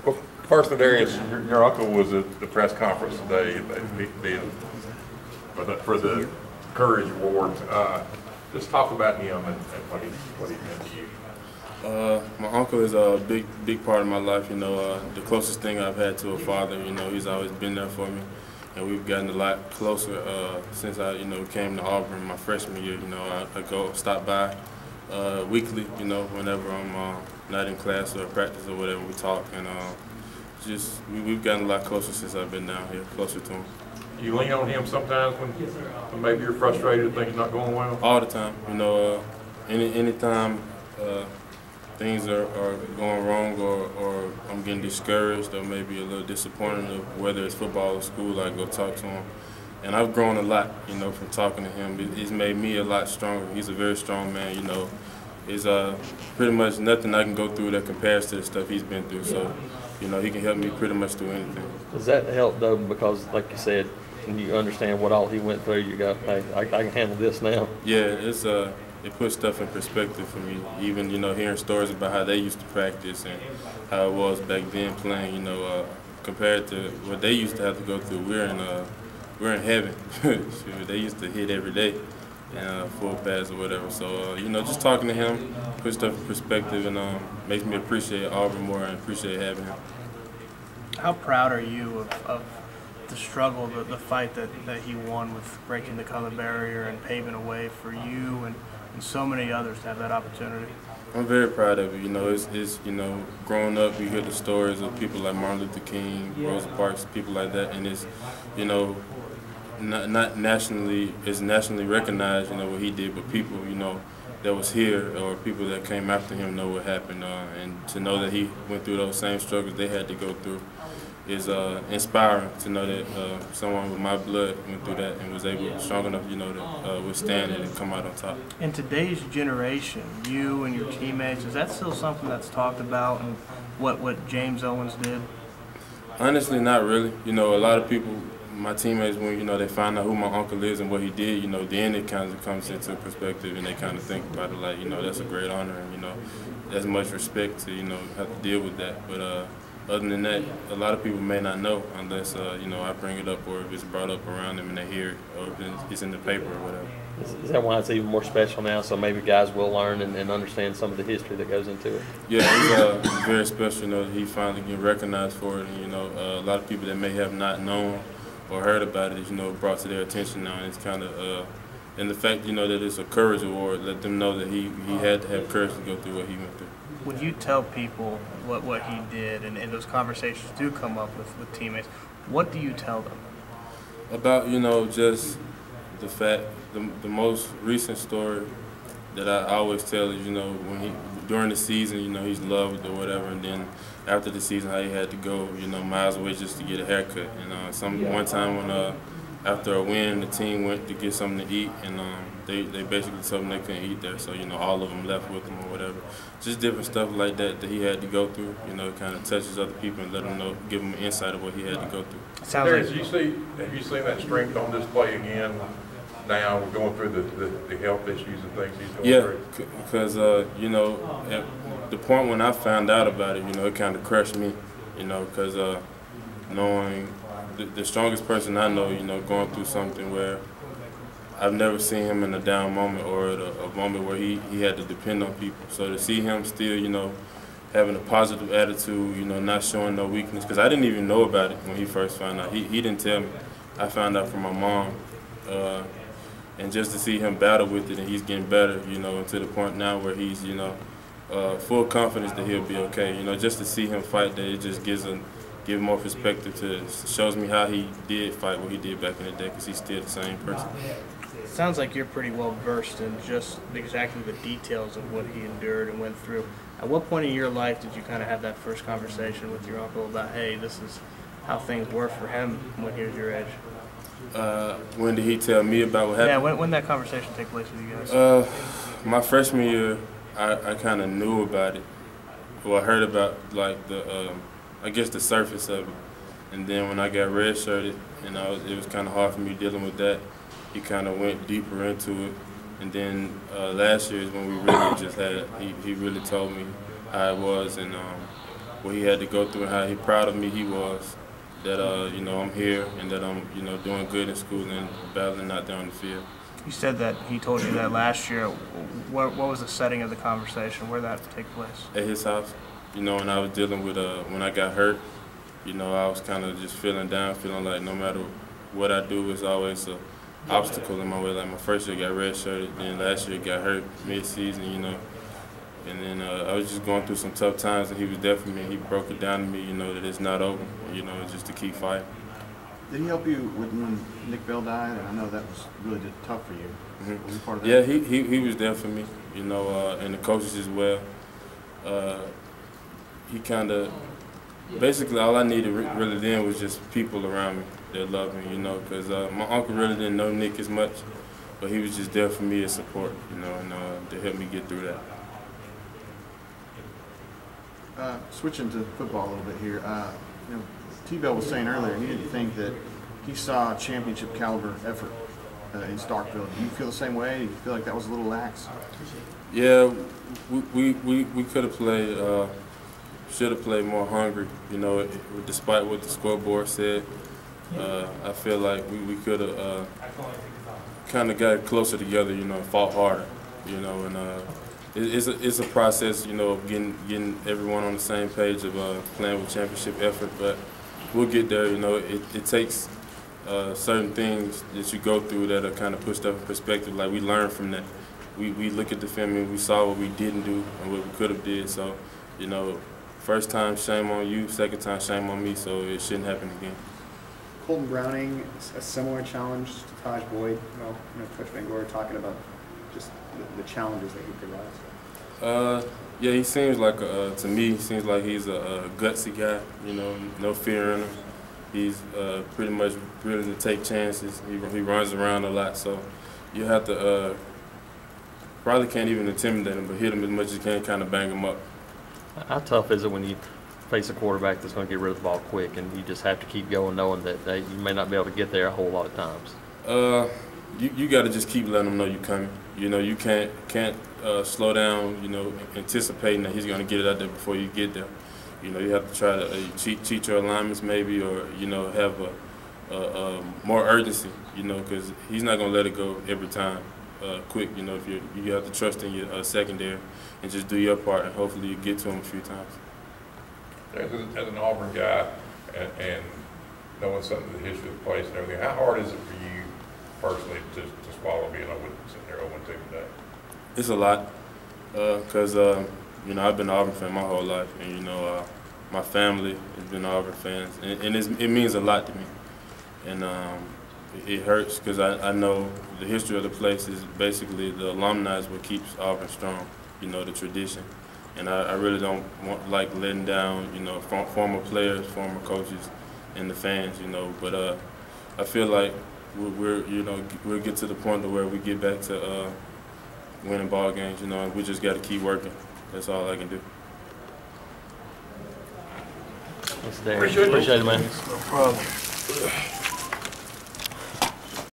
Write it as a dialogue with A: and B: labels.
A: Well, first, LaDarius, your uncle was at the press conference today for the Courage Award. Just talk about him and what he meant to you.
B: My uncle is a big part of my life. You know, the closest thing I've had to a father. You know, he's always been there for me, and we've gotten a lot closer since I, came to Auburn my freshman year. You know, I go stop by weekly. You know, whenever I'm not in class or practice or whatever, we talk, and we've gotten a lot closer since I've been down here, closer to him.
A: You lean on him sometimes when maybe you're frustrated, things not going well?
B: All the time. You know, anytime things are going wrong or I'm getting discouraged or maybe a little disappointed, whether it's football or school, I go talk to him. And I've grown a lot, from talking to him. It's made me a lot stronger. He's a very strong man, It's pretty much nothing I can go through that compares to the stuff he's been through. So, he can help me pretty much through anything.
C: Does that help, though, because, like you said, when you understand what all he went through, you go, hey, I can handle this now?
B: Yeah, it puts stuff in perspective for me. Even, hearing stories about how they used to practice and how it was back then playing, compared to what they used to have to go through. We're in heaven. They used to hit every day, full pass or whatever. So, just talking to him puts stuff in perspective and makes me appreciate Auburn more and appreciate having him.
D: How proud are you of the struggle, the fight that he won with breaking the color barrier and paving a way for you and so many others to have that opportunity?
B: I'm very proud of it. It's growing up, you hear the stories of people like Martin Luther King, Rosa Parks, people like that, and it's, not nationally, it's nationally recognized, what he did, but people, that was here or people that came after him know what happened, and to know that he went through those same struggles they had to go through is inspiring to know that someone with my blood went through that and was strong enough, to withstand it and come out on top.
D: In today's generation, you and your teammates, is that still something that's talked about and what James Owens did?
B: Honestly, not really. A lot of people, my teammates, when they find out who my uncle is and what he did, then it kind of comes into perspective and they kind of think about it like, that's a great honor and that's much respect to have to deal with that. But other than that, a lot of people may not know unless I bring it up or if it's brought up around them and they hear it or if it's in the paper or whatever.
C: Is that why it's even more special now? So maybe guys will learn and understand some of the history that goes into it.
B: Yeah, it's very special. He finally get recognized for it. And, a lot of people that may have not known or heard about it, brought to their attention now. And it's kind of, and the fact, that it's a Courage Award, let them know that he had to have courage to go through what he went through.
D: When you tell people what he did and those conversations do come up with teammates, what do you tell them?
B: About, just the fact, the most recent story that I always tell is, during the season, he's loved or whatever, and then after the season, how he had to go, miles away just to get a haircut. And one time when after a win, the team went to get something to eat, and they basically told him they couldn't eat there, so all of them left with him or whatever. Just different stuff like that he had to go through. It kind of touches other people and let them know, give them an insight of what he had to go through.
D: Sounds
A: like have you seen that strength on display again? Now we're going through the health issues and things he's going through.
B: Yeah, because at the point when I found out about it, it kind of crushed me, because knowing the strongest person I know, going through something where I've never seen him in a down moment or at a moment where he had to depend on people. So to see him still, having a positive attitude, not showing no weakness, because I didn't even know about it when he first found out. He didn't tell me. I found out from my mom. And just to see him battle with it and he's getting better, and to the point now where he's, full confidence that he'll be okay. Just to see him fight, that it just gives more perspective to it. Shows me how he did fight what he did back in the day, because he's still the same person.
D: It sounds like you're pretty well versed in just exactly the details of what he endured and went through. At what point in your life did you kind of have that first conversation with your uncle about, hey, this is how things were for him when he was your age?
B: When did he tell me about what happened?
D: Yeah, when did that conversation take place with you guys?
B: My freshman year, I kind of knew about it. Well, I heard about like I guess the surface of it. And then when I got redshirted, and it was kind of hard for me dealing with that. He kind of went deeper into it. And then last year is when we really just had, he really told me how it was, and what he had to go through and how proud of me he was that, you know, I'm here and that I'm, you know, doing good in school and battling out there on the field.
D: You said that he told you that last year. What was the setting of the conversation? Where did that take place?
B: At his house. You know, when I was dealing with, when I got hurt, you know, I was kind of just feeling down, feeling like no matter what I do, it's always an obstacle in my way. Like my first year got redshirted, then last year got hurt mid-season, you know. And then I was just going through some tough times, and he was there for me. He broke it down to me, you know, that it's not over, you know, just to keep fighting.
E: Did he help you when Nick Bell died? I know that was really tough for you.
B: Mm-hmm.
E: Was he part of that?
B: Yeah, he was there for me, you know, and the coaches as well. He kind of, basically all I needed really then was just people around me that loved me, you know, because my uncle really didn't know Nick as much, but he was just there for me as support, you know, and to help me get through that.
E: Switching to football a little bit here, you know, T-Bell was saying earlier he didn't think that he saw a championship caliber effort in Starkville. Do you feel the same way? Do you feel like that was a little lax?
B: Yeah, we could have played, should have played more hungry, you know, despite what the scoreboard said. I feel like we could have kind of got closer together, you know, and fought harder, you know, and it's a process, you know, of getting everyone on the same page of playing with championship effort, but we'll get there. You know, it takes certain things that you go through that are kind of pushed up in perspective. Like we learn from that. We look at the film and we saw what we didn't do and what we could have did. So, you know, first time shame on you, second time shame on me. So it shouldn't happen again.
F: Colton Browning, a similar challenge to Taj Boyd. Coach Van Gore talking about just the challenges that he provides.
B: Yeah, he seems like to me, he seems like he's a gutsy guy. You know, no fear in him. He's pretty much willing to take chances. He runs around a lot, so you have to probably can't even intimidate him, but hit him as much as you can, kind of bang him up.
C: How tough is it when you face a quarterback that's going to get rid of the ball quick, and you just have to keep going, knowing that you may not be able to get there a whole lot of times?
B: You got to just keep letting him know you're coming. You know, you can't slow down. You know, anticipating that he's going to get it out there before you get there. You know, you have to try to cheat your alignments maybe, or you know, have a more urgency. You know, because he's not going to let it go every time quick. You know, if you have to trust in your secondary and just do your part, and hopefully you get to him a few times.
A: As an Auburn guy and knowing something of the history of the place and everything, how hard is it for you personally to swallow being sitting there 0-2 today?
B: It's a lot because, you know, I've been an Auburn fan my whole life, and, you know, my family has been Auburn fans, and it means a lot to me. And it hurts because I know the history of the place is basically the alumni is what keeps Auburn strong, you know, the tradition. And I really don't like letting down, you know, former players, former coaches, and the fans, you know. But I feel like we'll get to the point to where we get back to winning ball games, you know, and we just got to keep working. That's all I can do.
C: Appreciate it, man.
D: No problem.